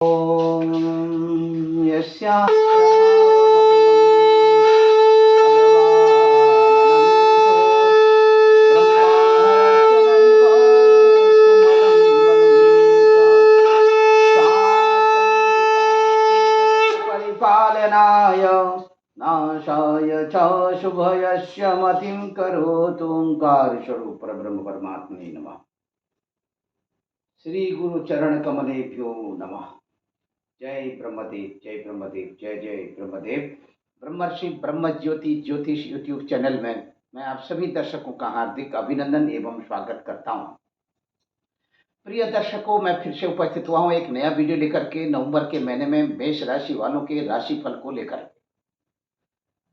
ॐ यस्यास्त्रभावमतुलं परिपालनाय नाशाय च शुभयस्य मतिं करोतु। ओंकार स्वरूप परब्रह्म परमात्मने नमः। श्री गुरु चरण कमलेभ्यो नमः। जय ब्रह्मदेव, जय ब्रह्मदेव, जय जय ब्रह्मदेव। ब्रह्मर्षि ब्रह्म ज्योति ज्योतिष यूट्यूब चैनल में मैं आप सभी दर्शकों का हार्दिक अभिनंदन एवं स्वागत करता हूं। प्रिय दर्शकों, मैं फिर से उपस्थित हुआ हूं एक नया वीडियो लेकर के नवंबर के महीने में मेष राशि वालों के राशि फल को लेकर।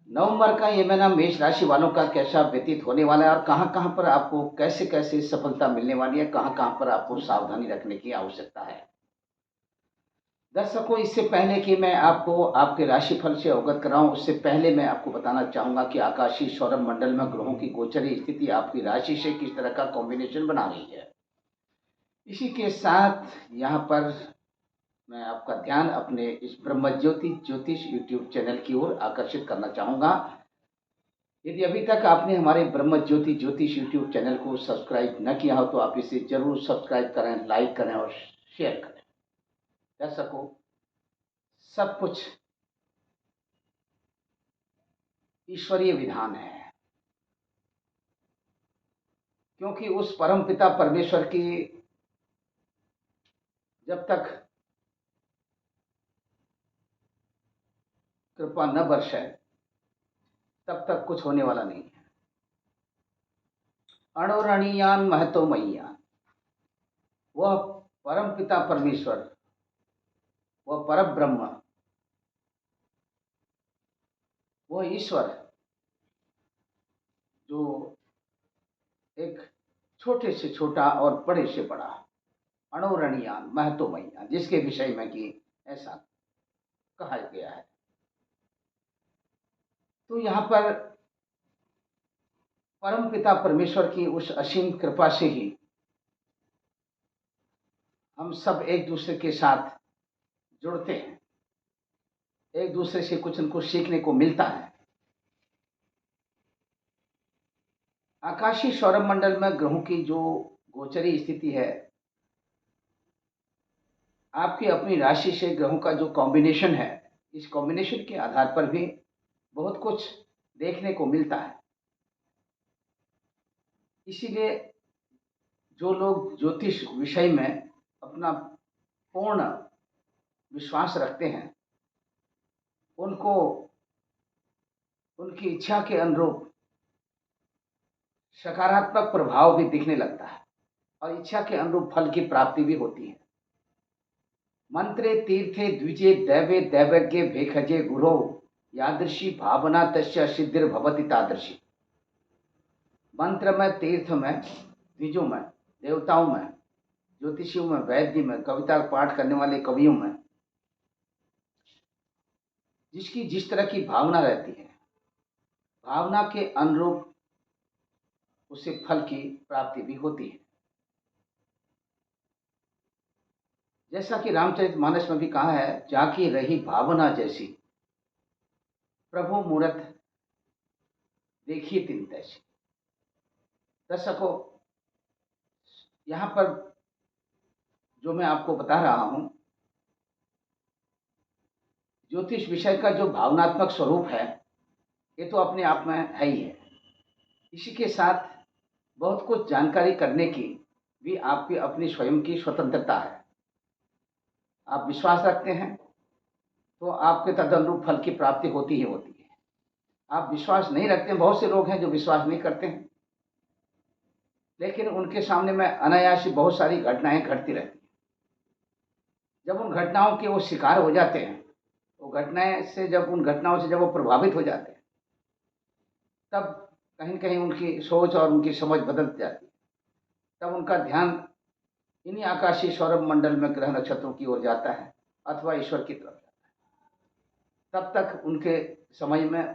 नवंबर का ये महीना मेष राशि वालों का कैसा व्यतीत होने वाला है और कहां कहां पर आपको कैसे कैसे सफलता मिलने वाली है, कहां कहां पर आपको सावधानी रखने की आवश्यकता है। दर्शकों, इससे पहले कि मैं आपको आपके राशिफल से अवगत कराऊं, उससे पहले मैं आपको बताना चाहूंगा कि आकाशीय सौर मंडल में ग्रहों की गोचरी स्थिति आपकी राशि से किस तरह का कॉम्बिनेशन बना रही है। इसी के साथ यहाँ पर मैं आपका ध्यान अपने इस ब्रह्म ज्योति ज्योतिष यूट्यूब चैनल की ओर आकर्षित करना चाहूँगा। यदि अभी तक आपने हमारे ब्रह्म ज्योति ज्योतिष यूट्यूब चैनल को सब्सक्राइब न किया हो तो आप इसे जरूर सब्सक्राइब करें, लाइक करें और शेयर करें। दर्शकों, सब कुछ ईश्वरीय विधान है, क्योंकि उस परम पिता परमेश्वर की जब तक कृपा न बरसे तब तक कुछ होने वाला नहीं है। अणोरणीयान महतो मैयान, वह परम पिता परमेश्वर, वह परम ब्रह्म, वह ईश्वर जो एक छोटे से छोटा और बड़े से बड़ा, अणोरणीयान महतो मैयान, जिसके विषय में कि ऐसा कहा गया है। तो यहाँ पर परम पिता परमेश्वर की उस असीम कृपा से ही हम सब एक दूसरे के साथ जुड़ते हैं, एक दूसरे से कुछ न कुछ सीखने को मिलता है। आकाशीय सौरमंडल में ग्रहों की जो गोचरी स्थिति है, आपकी अपनी राशि से ग्रहों का जो कॉम्बिनेशन है, इस कॉम्बिनेशन के आधार पर भी बहुत कुछ देखने को मिलता है। इसीलिए जो लोग ज्योतिष विषय में अपना पूर्ण विश्वास रखते हैं, उनको उनकी इच्छा के अनुरूप सकारात्मक प्रभाव भी दिखने लगता है और इच्छा के अनुरूप फल की प्राप्ति भी होती है। मंत्रे तीर्थे द्विजे दैवे दैवज्ञ भेखजे गुरो यादृशी भावना तस्य सिद्धिर भवति तादृशी। मंत्र में, तीर्थ में, द्विजों में, देवताओं में, ज्योतिषियों में, वैद्य में, कविता पाठ करने वाले कवियों में जिसकी जिस तरह की भावना रहती है, भावना के अनुरूप उसे फल की प्राप्ति भी होती है। जैसा कि रामचरितमानस में भी कहा है, जाकी रही भावना जैसी प्रभु मूरत देखिए तिन तैसी। दर्शकों, यहाँ पर जो मैं आपको बता रहा हूँ, ज्योतिष विषय का जो भावनात्मक स्वरूप है, ये तो अपने आप में है ही है। इसी के साथ बहुत कुछ जानकारी करने की भी आपकी अपनी स्वयं की स्वतंत्रता है। आप विश्वास रखते हैं तो आपके तदनुरूप फल की प्राप्ति होती ही होती है। आप विश्वास नहीं रखते हैं, बहुत से लोग हैं जो विश्वास नहीं करते हैं, लेकिन उनके सामने में अनायास ही बहुत सारी घटनाएं घटती रहती हैं। जब उन घटनाओं के वो शिकार हो जाते हैं, वो घटनाएं से जब उन घटनाओं से जब वो प्रभावित हो जाते हैं, तब कहीं कहीं उनकी सोच और उनकी समझ बदल जाती है। तब उनका ध्यान इन्हीं आकाशीय सौरभ मंडल में ग्रह नक्षत्रों की ओर जाता है अथवा ईश्वर की तरफ जाता है। तब तक उनके समझ में,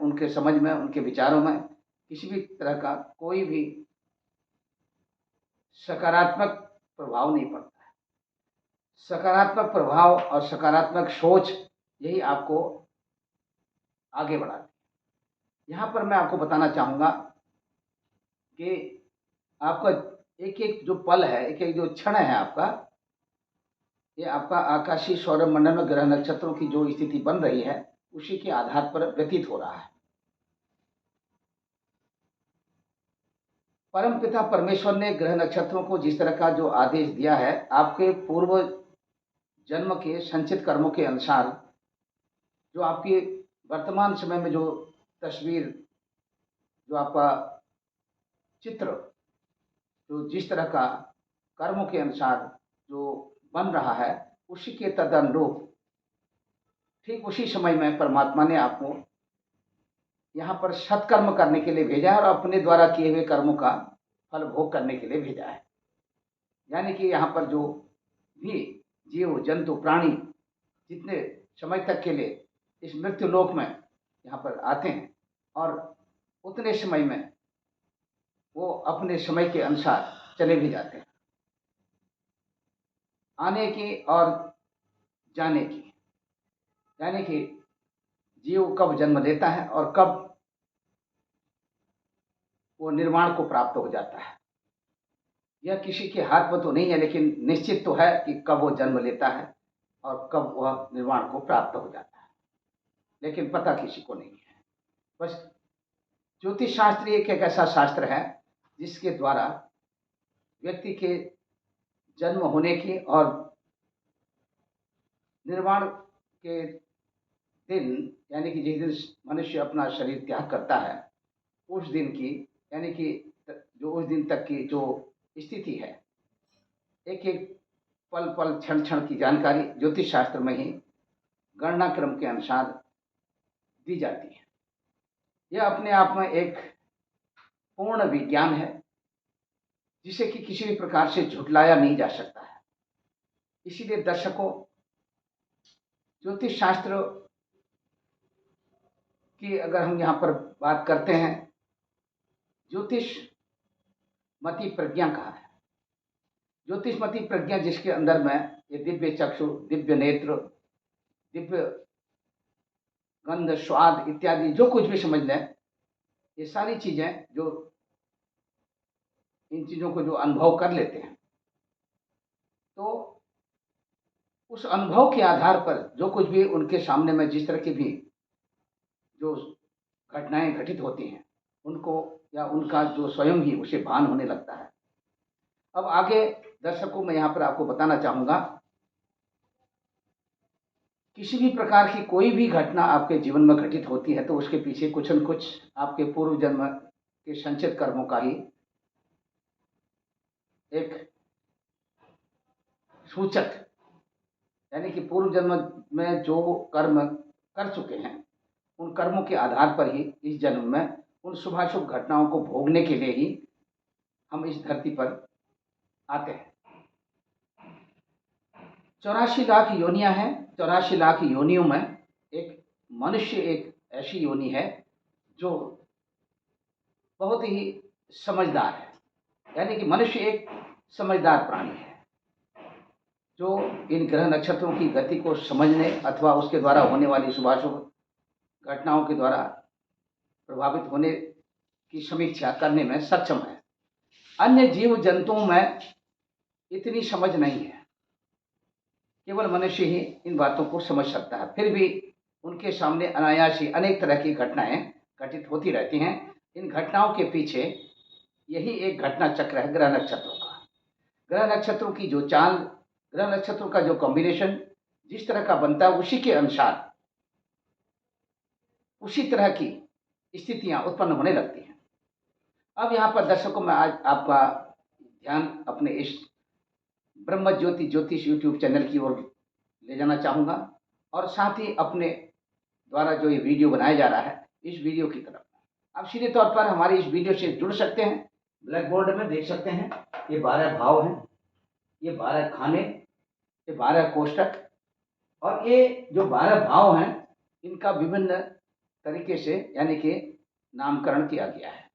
उनके विचारों में किसी भी तरह का कोई भी सकारात्मक प्रभाव नहीं पड़ता है। सकारात्मक प्रभाव और सकारात्मक सोच यही आपको आगे बढ़ाती है। यहाँ पर मैं आपको बताना चाहूँगा कि आपका एक एक जो पल है, एक एक जो क्षण है आपका, ये आपका आकाशीय सौरमंडल में ग्रह नक्षत्रों की जो स्थिति बन रही है उसी के आधार पर व्यतीत हो रहा है। परम पिता परमेश्वर ने ग्रह नक्षत्रों को जिस तरह का जो आदेश दिया है, आपके पूर्व जन्म के संचित कर्मों के अनुसार जो आपकी वर्तमान समय में जो तस्वीर, जो आपका चित्र, जो जिस तरह का कर्मों के अनुसार जो बन रहा है, उसी के तदनुरूप ठीक उसी समय में परमात्मा ने आपको यहाँ पर सत्कर्म करने के लिए भेजा है और अपने द्वारा किए हुए कर्मों का फल भोग करने के लिए भेजा है। यानी कि यहाँ पर जो भी जीव जंतु प्राणी जितने समय तक के लिए इस मृत्यु लोक में यहाँ पर आते हैं और उतने समय में वो अपने समय के अनुसार चले भी जाते हैं। आने की और जाने की, यानी कि जीव कब जन्म लेता है और कब वो निर्वाण को प्राप्त हो जाता है, यह किसी के हाथ में तो नहीं है, लेकिन निश्चित तो है कि कब वो जन्म लेता है और कब वह निर्वाण को प्राप्त हो जाता है, लेकिन पता किसी को नहीं है। बस ज्योतिष शास्त्र एक ऐसा शास्त्र है जिसके द्वारा व्यक्ति के जन्म होने की और निर्वाण के दिन, यानी कि जिस दिन मनुष्य अपना शरीर त्याग करता है, उस दिन की, यानी कि जो उस दिन तक की जो स्थिति है, एक एक पल पल क्षण क्षण की जानकारी ज्योतिष शास्त्र में ही गणना क्रम के अनुसार दी जाती है। यह अपने आप में एक पूर्ण विज्ञान है जिसे कि किसी भी प्रकार से झुटलाया नहीं जा सकता है। इसीलिए दर्शकों, ज्योतिष शास्त्र की अगर हम यहाँ पर बात करते हैं, ज्योतिष मति प्रज्ञा कहा है। ज्योतिषमती प्रज्ञा जिसके अंदर में ये दिव्य चक्षु, दिव्य नेत्र, दिव्य गंध, स्वाद इत्यादि जो कुछ भी समझ लें, ये सारी चीजें जो इन चीजों को जो अनुभव कर लेते हैं, तो उस अनुभव के आधार पर जो कुछ भी उनके सामने में जिस तरह की भी जो घटनाएं घटित होती हैं, उनको या उनका जो स्वयं ही उसे भान होने लगता है। अब आगे दर्शकों मैं यहाँ पर आपको बताना चाहूँगा, किसी भी प्रकार की कोई भी घटना आपके जीवन में घटित होती है तो उसके पीछे कुछ न कुछ आपके पूर्व जन्म के संचित कर्मों का ही एक सूचक, यानी कि पूर्व जन्म में जो कर्म कर चुके हैं उन कर्मों के आधार पर ही इस जन्म में उन शुभाशुभ घटनाओं को भोगने के लिए ही हम इस धरती पर आते हैं। 84 लाख योनियां हैं। 84 लाख योनियों में एक मनुष्य एक ऐसी योनि है जो बहुत ही समझदार है, यानी कि मनुष्य एक समझदार प्राणी है जो इन ग्रह नक्षत्रों की गति को समझने अथवा उसके द्वारा होने वाली शुभाशुभ घटनाओं के द्वारा प्रभावित होने की समीक्षा करने में सक्षम है। अन्य जीव जंतुओं में इतनी समझ नहीं है, केवल मनुष्य ही इन बातों को समझ सकता है। फिर भी उनके सामने अनायास ही अनेक तरह की घटनाएं घटित होती रहती हैं। इन घटनाओं के पीछे यही एक घटना चक्र है ग्रह नक्षत्रों का। ग्रह नक्षत्रों की जो चाल, ग्रह नक्षत्रों का जो कॉम्बिनेशन जिस तरह का बनता है, उसी के अनुसार उसी तरह की स्थितियां उत्पन्न होने लगती हैं। अब यहाँ पर दर्शकों में आज आपका ध्यान अपने इस ब्रह्म ज्योति ज्योतिष यूट्यूब चैनल की ओर ले जाना चाहूँगा और साथ ही अपने द्वारा जो ये वीडियो बनाया जा रहा है इस वीडियो की तरफ आप सीधे तौर पर हमारे इस वीडियो से जुड़ सकते हैं। ब्लैक बोर्ड में देख सकते हैं ये 12 भाव हैं, ये 12 खाने, ये 12 कोष्ठक और ये जो 12 भाव हैं इनका विभिन्न तरीके से यानी कि नामकरण किया गया है।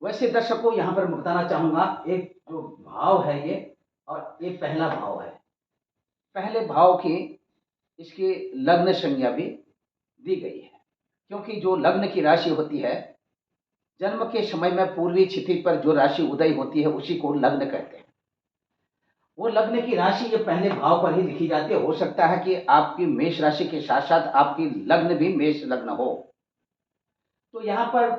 वैसे दर्शकों यहाँ पर मैं बताना चाहूँगा, एक जो भाव है ये, और ये पहला भाव है, पहले भाव की इसकी लग्न संज्ञा भी दी गई है, क्योंकि जो लग्न की राशि होती है, जन्म के समय में पूर्वी क्षितिज पर जो राशि उदय होती है उसी को लग्न कहते हैं। वो लग्न की राशि ये पहले भाव पर ही लिखी जाती है। हो सकता है कि आपकी मेष राशि के साथ साथ आपकी लग्न भी मेष लग्न हो। तो यहाँ पर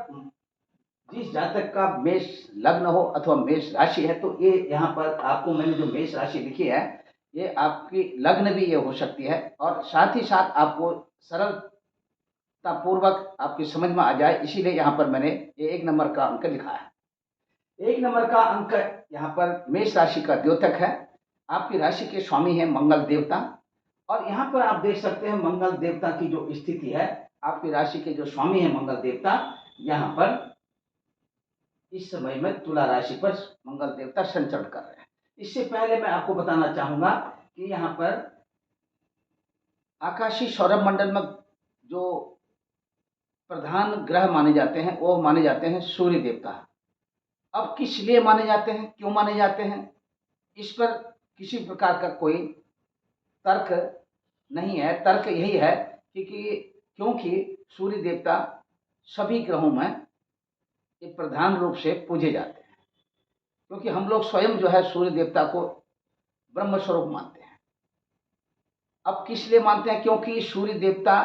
जिस जातक का मेष लग्न हो अथवा मेष राशि है, तो ये यहाँ पर आपको मैंने जो मेष राशि लिखी है, ये आपकी लग्न भी ये हो सकती है, और साथ ही साथ आपको सरलता पूर्वक आपकी समझ में आ जाए, इसीलिए यहाँ पर मैंने ये 1 नंबर का अंक लिखा है। 1 नंबर का अंक यहाँ पर मेष राशि का द्योतक है। आपकी राशि के स्वामी है मंगल देवता, और यहाँ पर आप देख सकते हैं मंगल देवता की जो स्थिति है, आपकी राशि के जो स्वामी है मंगल देवता, यहाँ पर इस समय में तुला राशि पर मंगल देवता संचरण कर रहे हैं। इससे पहले मैं आपको बताना चाहूंगा कि यहाँ पर आकाशीय सौरभ मंडल में जो प्रधान ग्रह माने जाते हैं वो माने जाते हैं सूर्य देवता। अब किस लिए माने जाते हैं, क्यों माने जाते हैं, इस पर किसी प्रकार का कोई तर्क नहीं है। तर्क यही है कि क्योंकि सूर्य देवता सभी ग्रहों में एक प्रधान रूप से पूजे जाते हैं, क्योंकि हम लोग स्वयं जो है सूर्य देवता को ब्रह्म स्वरूप मानते हैं। अब किस लिए मानते हैं, क्योंकि सूर्य देवता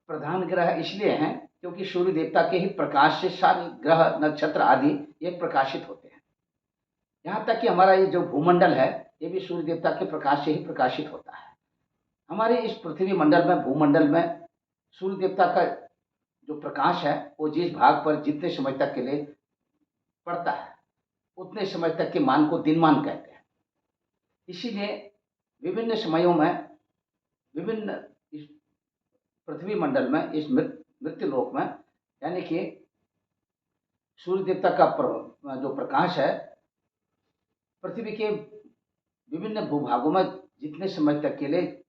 प्रधान ग्रह इसलिए हैं क्योंकि सूर्य देवता के ही प्रकाश से सारे ग्रह नक्षत्र आदि ये प्रकाशित होते हैं। यहाँ तक कि हमारा ये जो भूमंडल है ये भी सूर्य देवता के प्रकाश से ही प्रकाशित होता है। हमारे इस पृथ्वी मंडल में, भूमंडल में सूर्य देवता का जो प्रकाश है वो जिस भाग पर जितने समय तक के लिए पड़ता है उतने समय तक के मान को दिनमान कहते हैं। इसीलिए विभिन्न समयों में, विभिन्न इस पृथ्वी मंडल में, इस मृत्यु लोक में, यानी कि सूर्य देवता का जो प्रकाश है पृथ्वी के विभिन्न भूभागों में जितने समय तक के लिए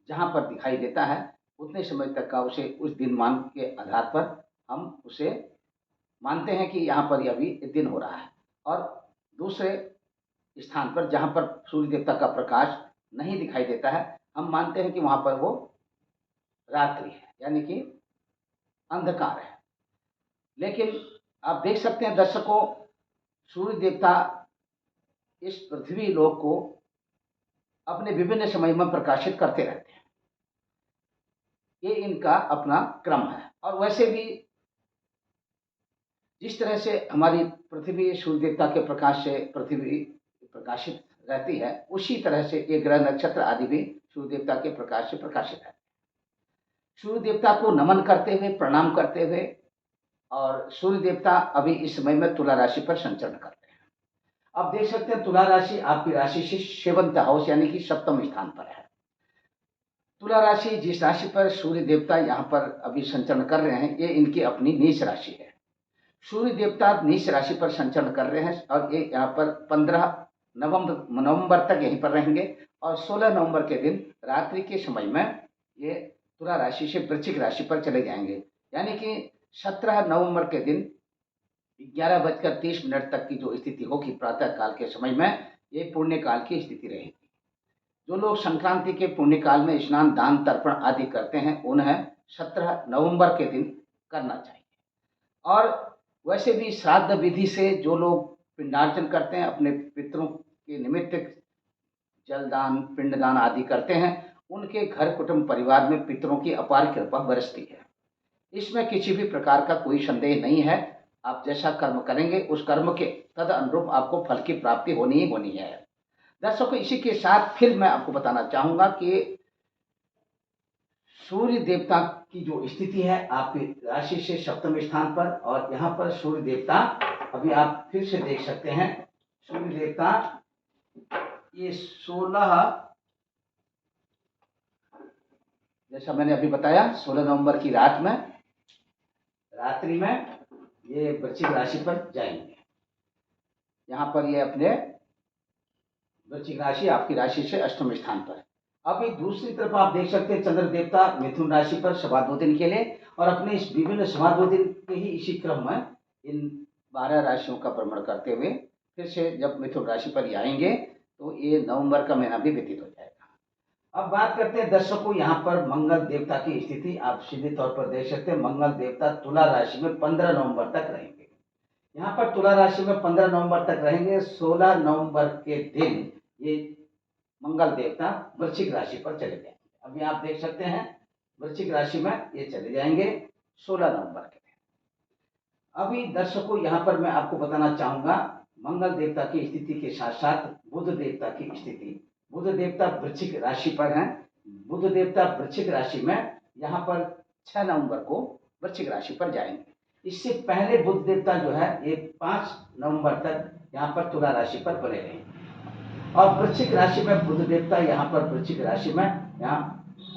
जहाँ पर दिखाई देता है उतने समय तक का उसे उस दिनमान के आधार पर हम उसे मानते हैं कि यहाँ पर अभी दिन हो रहा है। और दूसरे स्थान पर जहाँ पर सूर्य देवता का प्रकाश नहीं दिखाई देता है हम मानते हैं कि वहाँ पर वो रात्रि है, यानी कि अंधकार है। लेकिन आप देख सकते हैं दर्शकों, सूर्य देवता इस पृथ्वी लोक को अपने विभिन्न समय में प्रकाशित करते रहते हैं। ये इनका अपना क्रम है। और वैसे भी जिस तरह से हमारी पृथ्वी सूर्य देवता के प्रकाश से पृथ्वी प्रकाशित रहती है, उसी तरह से ये ग्रह नक्षत्र आदि भी सूर्य देवता के प्रकाश से प्रकाशित है। सूर्य देवता को नमन करते हुए, प्रणाम करते हुए, और सूर्य देवता अभी इस समय में तुला राशि पर संचरण करते हैं। अब देख सकते हैं तुला राशि आपकी राशि से 7th हाउस यानी कि 7वें स्थान पर है। तुला राशि जिस राशि पर सूर्य देवता यहाँ पर अभी संचरण कर रहे हैं ये इनकी अपनी नीच राशि है। सूर्य देवता नीच राशि पर संचरण कर रहे हैं और ये यहाँ पर 15 नवंबर तक यहीं पर रहेंगे, और 16 नवंबर के दिन रात्रि के समय में ये तुला राशि से वृश्चिक राशि पर चले जाएंगे। यानी कि 17 नवंबर के दिन 11:30 तक की जो स्थिति होगी प्रातः काल के समय में, ये पुण्य काल की स्थिति रहेगी। जो लोग संक्रांति के पुण्य काल में स्नान, दान, तर्पण आदि करते हैं उन्हें 17 नवंबर के दिन करना चाहिए। और वैसे भी श्राद्ध विधि से जो लोग पिंडार्चन करते हैं, अपने पितरों के निमित्त जलदान, पिंडदान आदि करते हैं, उनके घर कुटुंब परिवार में पितरों की अपार कृपा बरसती है। इसमें किसी भी प्रकार का कोई संदेह नहीं है। आप जैसा कर्म करेंगे उस कर्म के तद अनुरूप आपको फल की प्राप्ति होनी ही होनी है। दर्शकों, इसी के साथ फिर मैं आपको बताना चाहूँगा कि सूर्य देवता की जो स्थिति है आपकी राशि से 7वें स्थान पर, और यहाँ पर सूर्य देवता अभी आप फिर से देख सकते हैं, सूर्य देवता ये 16, जैसा मैंने अभी बताया, 16 नवंबर की रात्रि में ये वृश्चिक राशि पर जाएंगे। यहाँ पर ये अपने वृश्चिक राशि आपकी राशि से 8वें स्थान पर। अभी दूसरी तरफ आप देख सकते हैं चंद्र देवता मिथुन राशि पर 2.25 दिन के लिए, और अपने इस विभिन्न 2.25 दिन के ही इसी क्रम में इन 12 राशियों का भ्रमण करते हुए फिर से जब मिथुन राशि पर आएंगे तो ये नवंबर का महीना भी व्यतीत हो जाएगा। अब बात करते हैं दर्शकों यहाँ पर मंगल देवता की स्थिति। आप सीधे तौर पर देख सकते हैं मंगल देवता तुला राशि में 15 नवंबर तक रहेंगे। यहाँ पर तुला राशि में 15 नवंबर तक रहेंगे। 16 नवंबर के दिन ये मंगल देवता वृश्चिक राशि पर चले जाएंगे। अभी आप देख सकते हैं वृश्चिक राशि में ये चले जाएंगे 16 नवंबर के दिन। अभी दर्शकों यहाँ पर मैं आपको बताना चाहूंगा मंगल देवता की स्थिति के साथ साथ बुध देवता की स्थिति। बुध देवता वृश्चिक राशि पर हैं। बुध देवता वृश्चिक राशि में यहाँ पर 6 नवंबर को वृश्चिक राशि पर जाएंगे। इससे पहले बुध देवता जो है ये 5 नवंबर तक यहाँ पर तुला राशि पर बने रहेंगे। और वृश्चिक राशि में बुध देवता यहाँ पर वृश्चिक राशि में यहाँ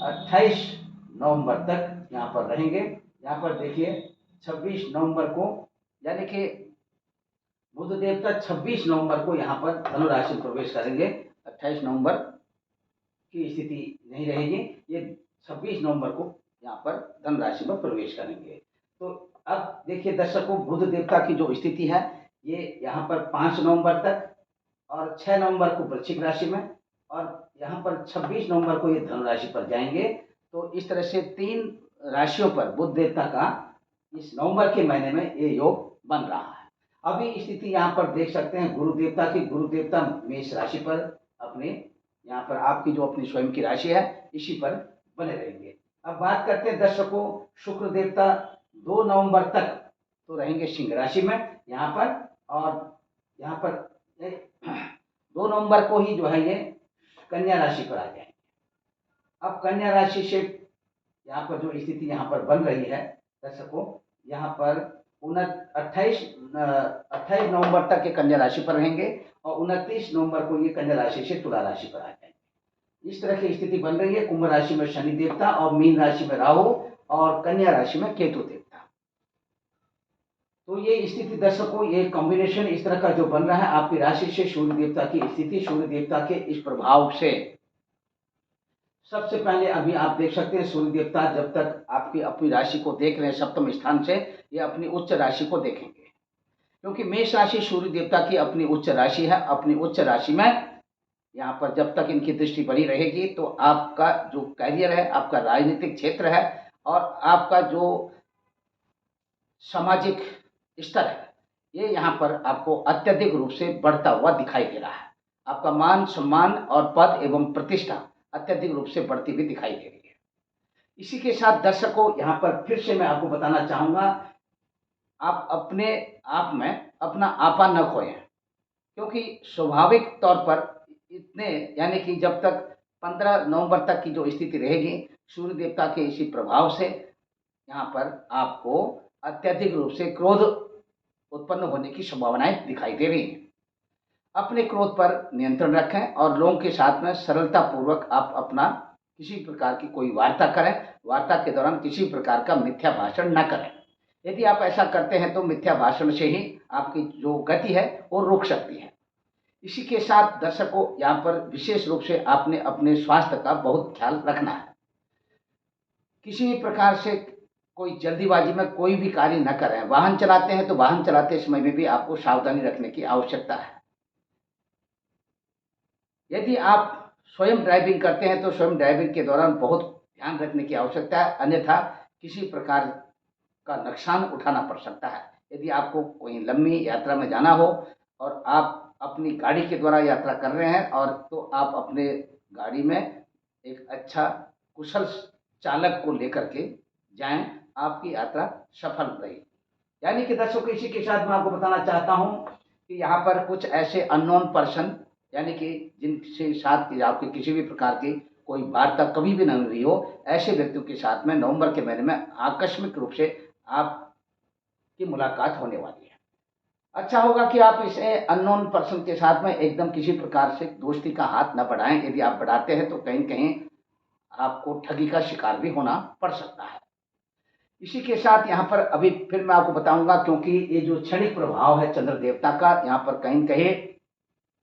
28 नवंबर तक यहाँ पर रहेंगे। यहाँ पर देखिए 26 नवंबर को यानी कि बुध देवता 26 नवंबर को यहाँ पर धनु राशि में प्रवेश करेंगे। 28 नवंबर की स्थिति नहीं रहेगी, ये 26 नवंबर को यहाँ पर धनु राशि में प्रवेश करेंगे। तो अब देखिए दर्शकों बुध देवता की जो स्थिति है ये यहाँ पर 5 नवंबर तक और 6 नवंबर को वृश्चिक राशि में और यहाँ पर 26 नवंबर को ये धनु राशि पर जाएंगे। तो इस तरह से 3 राशियों पर बुध देवता का इस नवंबर के महीने में ये योग बन रहा है। अभी स्थिति यहाँ पर देख सकते हैं गुरु देवता की। गुरु देवता मेष राशि पर अपने यहाँ पर आपकी जो अपनी स्वयं की राशि है इसी पर बने रहेंगे। अब बात करते हैं दर्शकों शुक्र देवता 2 नवंबर तक तो रहेंगे सिंह राशि में यहाँ पर और यहाँ पर 2 नवंबर को ही जो है ये कन्या राशि पर आ जाएंगे। अब कन्या राशि से यहाँ पर जो स्थिति यहाँ पर बन रही है दर्शकों यहाँ पर 28 नवंबर तक ये कन्या राशि पर रहेंगे और 29 नवंबर को ये कन्या राशि से तुला राशि पर आ जाएंगे। इस तरह की स्थिति बन रही है। कुंभ राशि में शनि देवता और मीन राशि में राहु और कन्या राशि में केतु देवता। तो ये स्थिति दर्शकों ये कॉम्बिनेशन इस तरह का जो बन रहा है आपकी राशि से सूर्य देवता की स्थिति। सूर्य देवता के इस प्रभाव से सबसे पहले अभी आप देख सकते हैं सूर्य देवता जब तक आपकी अपनी राशि को देख रहे हैं सप्तम स्थान से ये अपनी उच्च राशि को देखेंगे, क्योंकि मेष राशि सूर्य देवता की अपनी उच्च राशि है। अपनी उच्च राशि में यहाँ पर जब तक इनकी दृष्टि बनी रहेगी तो आपका जो कैरियर है, आपका राजनीतिक क्षेत्र है और आपका जो सामाजिक स्तर है ये यहाँ पर आपको अत्यधिक रूप से बढ़ता हुआ दिखाई दे रहा है। आपका मान सम्मान और पद एवं प्रतिष्ठा अत्यधिक रूप से बढ़ती हुई दिखाई दे रही है। इसी के साथ दर्शकों यहाँ पर फिर से मैं आपको बताना चाहूँगा आप अपने आप में अपना आपा न खोएं, क्योंकि स्वाभाविक तौर पर इतने यानी कि जब तक 15 नवंबर तक की जो स्थिति रहेगी सूर्य देवता के इसी प्रभाव से यहाँ पर आपको अत्यधिक रूप से क्रोध उत्पन्न होने की संभावनाएं दिखाई दे रही हैं। अपने क्रोध पर नियंत्रण रखें और लोगों के साथ में सरलता पूर्वक आप अपना किसी प्रकार की कोई वार्ता करें। वार्ता के दौरान किसी प्रकार का मिथ्या भाषण न करें। यदि आप ऐसा करते हैं तो मिथ्या भाषण से ही आपकी जो गति है वो रुक सकती है। इसी के साथ दर्शकों यहाँ पर विशेष रूप से आपने अपने स्वास्थ्य का बहुत ख्याल रखना है। किसी भी प्रकार से कोई जल्दीबाजी में कोई भी कार्य न करें। वाहन चलाते हैं तो वाहन चलाते समय में भी आपको सावधानी रखने की आवश्यकता है। यदि आप स्वयं ड्राइविंग करते हैं तो स्वयं ड्राइविंग के दौरान बहुत ध्यान रखने की आवश्यकता है, अन्यथा किसी प्रकार का नुकसान उठाना पड़ सकता है। यदि आपको कोई लंबी यात्रा में जाना हो और आप अपनी गाड़ी के द्वारा यात्रा कर रहे हैं और तो आप अपने गाड़ी में एक अच्छा कुशल चालक को लेकर के जाएं, आपकी यात्रा सफल रही। यानी कि दर्शकों इसी के साथ मैं आपको बताना चाहता हूं कि यहाँ पर कुछ ऐसे अननोन पर्सन यानी कि जिनसे साथ की आपकी किसी भी प्रकार की कोई वार्ता कभी भी नहीं हुई हो, ऐसे व्यक्तियों के साथ में नवंबर के महीने में आकस्मिक रूप से आपकी मुलाकात होने वाली है। अच्छा होगा कि आप इसे अननोन पर्सन के साथ में एकदम किसी प्रकार से दोस्ती का हाथ न बढ़ाएं। यदि आप बढ़ाते हैं तो कहीं कहीं आपको ठगी का शिकार भी होना पड़ सकता है। इसी के साथ यहाँ पर अभी फिर मैं आपको बताऊंगा, क्योंकि ये जो क्षणिक प्रभाव है चंद्र देवता का यहाँ पर कहीं कहीं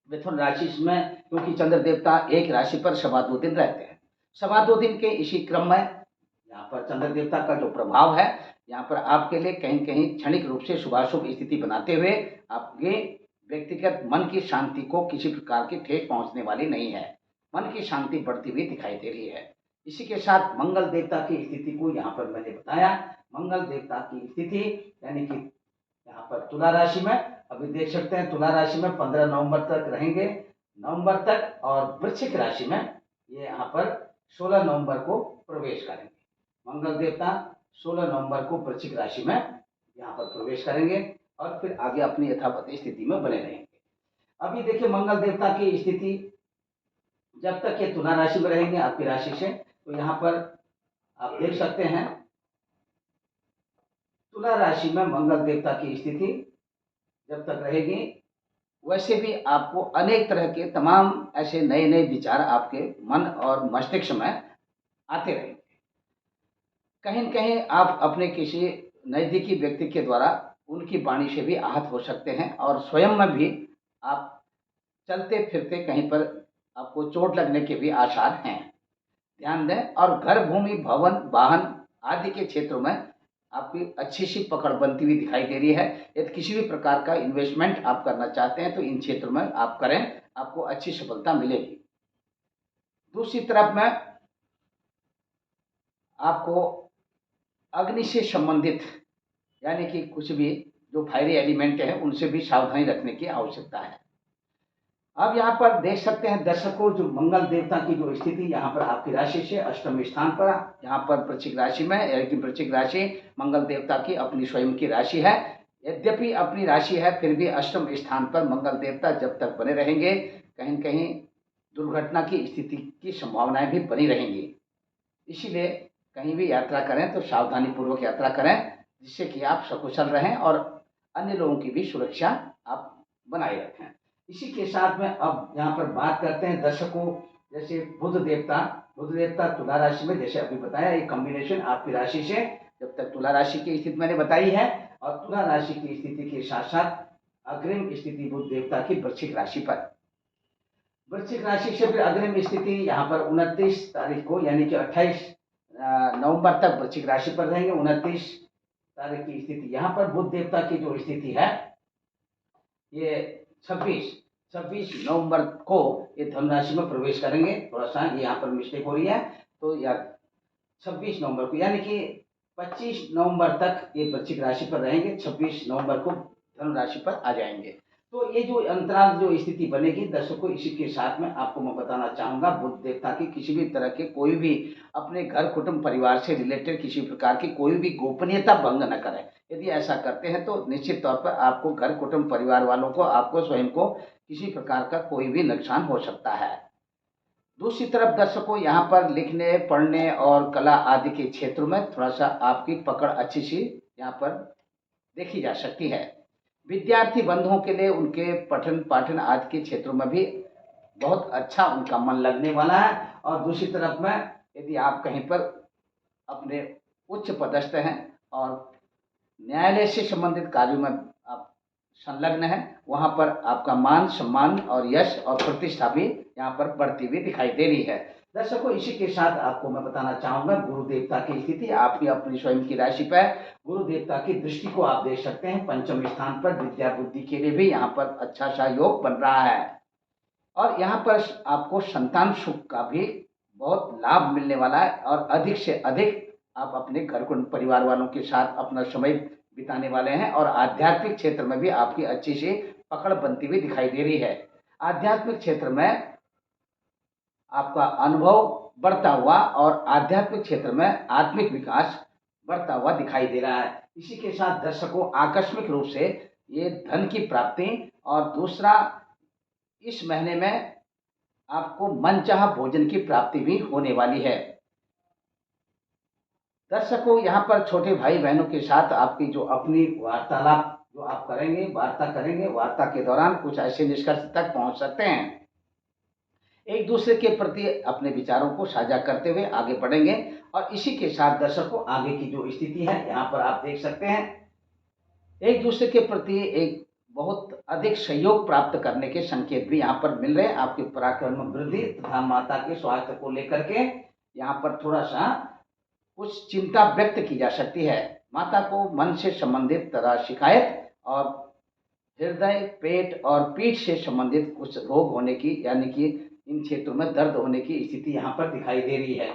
मिथुन राशि में, क्योंकि चंद्र देवता एक राशि पर 2.25 दिन रहते हैं। 2.25 दिन के इसी क्रम में यहाँ पर चंद्र देवता का जो प्रभाव है यहाँ पर आपके लिए कहीं कहीं क्षणिक रूप से शुभाशुभ स्थिति बनाते हुए आपके व्यक्तिगत मन की शांति को किसी प्रकार की ठेस पहुंचने वाली नहीं है। मन की शांति बढ़ती हुई दिखाई दे रही है। इसी के साथ मंगल देवता की स्थिति को यहाँ पर मैंने बताया। मंगल देवता की स्थिति यानी कि यहाँ पर तुला राशि में अभी देख सकते हैं, तुला राशि में 15 नवंबर तक रहेंगे, नवंबर तक, और वृश्चिक राशि में ये यहाँ पर 16 नवंबर को प्रवेश करेंगे। मंगल देवता 16 नवंबर को वृश्चिक राशि में यहाँ पर प्रवेश करेंगे और फिर आगे अपनी यथावत स्थिति में बने रहेंगे। अभी देखिए मंगल देवता की स्थिति जब तक ये तुला राशि में रहेंगे आपकी राशि से, तो यहाँ पर आप देख सकते हैं तुला राशि में मंगल देवता की स्थिति जब तक रहेगी, वैसे भी आपको अनेक तरह के तमाम ऐसे नए नए विचार आपके मन और मस्तिष्क में आते रहेंगे। कहीं न कहीं आप अपने किसी नज़दीकी व्यक्ति के द्वारा उनकी वाणी से भी आहत हो सकते हैं और स्वयं में भी आप चलते फिरते कहीं पर आपको चोट लगने के भी आसार हैं। ध्यान दें। और घर, भूमि, भवन, वाहन आदि के क्षेत्रों में आपकी अच्छी सी पकड़ बनती हुई दिखाई दे रही है। यदि किसी भी प्रकार का इन्वेस्टमेंट आप करना चाहते हैं तो इन क्षेत्रों में आप करें, आपको अच्छी सफलता मिलेगी। दूसरी तरफ में आपको अग्नि से संबंधित यानी कि कुछ भी जो फायरी एलिमेंट है उनसे भी सावधानी रखने की आवश्यकता है। अब यहाँ पर देख सकते हैं दर्शकों, जो मंगल देवता की जो स्थिति यहाँ पर आपकी राशि से अष्टम स्थान पर, यहाँ पर वृश्चिक राशि में, यानी कि वृश्चिक राशि मंगल देवता की अपनी स्वयं की राशि है। यद्यपि अपनी राशि है फिर भी अष्टम स्थान पर मंगल देवता जब तक बने रहेंगे कहीं न कहीं दुर्घटना की स्थिति की संभावनाएं भी बनी रहेंगी। इसीलिए कहीं भी यात्रा करें तो सावधानी पूर्वक यात्रा करें, जिससे कि आप सकुशल रहें और अन्य लोगों की भी सुरक्षा आप बनाए रखें। इसी के साथ में अब यहाँ पर बात करते हैं दर्शकों, जैसे बुध देवता तुला राशि में, जैसे अभी बताया एक कॉम्बिनेशन आपकी राशि से जब तक तुला राशि की स्थिति मैंने बताई है, और तुला राशि की स्थिति के साथ साथ अग्रिम स्थिति बुध देवता की वृश्चिक राशि पर, वृश्चिक राशि से फिर अग्रिम स्थिति यहाँ पर 29 तारीख को यानी कि 28 नवंबर तक वृश्चिक राशि पर रहेंगे। 29 तारीख की स्थिति यहाँ पर बुध देवता की जो स्थिति है ये 26 नवंबर को ये धनु राशि में प्रवेश करेंगे। थोड़ा सा ये यहाँ पर मिस्टेक हो रही है, तो या 26 नवंबर को यानी कि 25 नवंबर तक ये वृश्चिक राशि पर रहेंगे, 26 नवंबर को धनु राशि पर आ जाएंगे। तो ये जो अंतराल जो स्थिति बनेगी दर्शकों, इसी के साथ में आपको मैं बताना चाहूँगा बुध देवता की किसी भी तरह के कोई भी अपने घर कुटुंब परिवार से रिलेटेड किसी प्रकार की कोई भी गोपनीयता भंग न करें। यदि ऐसा करते हैं तो निश्चित तौर पर आपको घर कुटुंब परिवार वालों को, आपको स्वयं को किसी प्रकार का कोई भी नुकसान हो सकता है। दूसरी तरफ दर्शकों, यहाँ पर लिखने पढ़ने और कला आदि के क्षेत्रों में थोड़ा सा आपकी पकड़ अच्छी सी यहाँ पर देखी जा सकती है। विद्यार्थी बंधुओं के लिए उनके पठन पाठन आदि के क्षेत्रों में भी बहुत अच्छा उनका मन लगने वाला है। और दूसरी तरफ में यदि आप कहीं पर अपने उच्च पदस्थ हैं और न्यायालय से संबंधित कार्यों में आप संलग्न हैं, वहाँ पर आपका मान सम्मान और यश और प्रतिष्ठा भी यहाँ पर बढ़ती हुई दिखाई दे रही है। दर्शकों, इसी के साथ आपको मैं बताना चाहूँगा गुरु देवता की स्थिति आपकी अपनी स्वयं की राशि पर, गुरु देवता की दृष्टि को आप देख सकते हैं पंचम स्थान पर, विद्या बुद्धि के लिए भी यहाँ पर अच्छा सा योग बन रहा है। और यहाँ पर आपको संतान सुख का भी बहुत लाभ मिलने वाला है और अधिक से अधिक आप अपने घर को परिवार वालों के साथ अपना समय बिताने वाले हैं। और आध्यात्मिक क्षेत्र में भी आपकी अच्छी सी पकड़ बनती हुई दिखाई दे रही है। आध्यात्मिक क्षेत्र में आपका अनुभव बढ़ता हुआ और आध्यात्मिक क्षेत्र में आत्मिक विकास बढ़ता हुआ दिखाई दे रहा है। इसी के साथ दर्शकों, आकस्मिक रूप से ये धन की प्राप्ति और दूसरा इस महीने में आपको मनचाहा भोजन की प्राप्ति भी होने वाली है। दर्शकों, यहाँ पर छोटे भाई बहनों के साथ आपकी जो अपनी वार्तालाप जो आप करेंगे, वार्ता के दौरान कुछ ऐसे निष्कर्ष तक पहुँच सकते हैं। एक दूसरे के प्रति अपने विचारों को साझा करते हुए आगे बढ़ेंगे। और इसी के साथ दर्शकों, आगे की जो स्थिति है यहाँ पर आप देख सकते हैं, एक दूसरे के प्रति एक बहुत अधिक सहयोग प्राप्त करने के संकेत भी यहाँ पर मिल रहे हैं। आपके पराक्रम में वृद्धि तथा माता के स्वास्थ्य को लेकर के यहाँ पर थोड़ा सा कुछ चिंता व्यक्त की जा सकती है। माता को मन से संबंधित तरह शिकायत और हृदय, पेट और पीठ से संबंधित कुछ रोग होने की, यानी कि इन क्षेत्रों में दर्द होने की स्थिति यहाँ पर दिखाई दे रही है।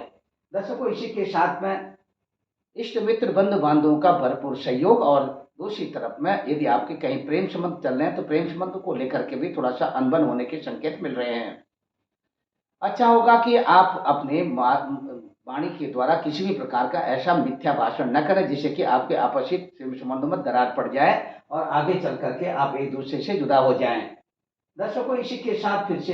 दर्शकों, इसी के साथ में इष्ट मित्र बंधु बांधवों का भरपूर सहयोग, और दूसरी तरफ में यदि आपके कहीं प्रेम संबंध चल रहे हैं तो प्रेम संबंध को लेकर के भी थोड़ा सा अनबन होने के संकेत मिल रहे हैं। अच्छा होगा कि आप अपने वाणी के द्वारा किसी भी प्रकार का ऐसा मिथ्या भाषण न करें जिससे कि आपके आपसी संबंधों में दरार पड़ जाए और आगे चल करके आप एक दूसरे से जुदा हो जाएं। दर्शकों, इसी के साथ फिर से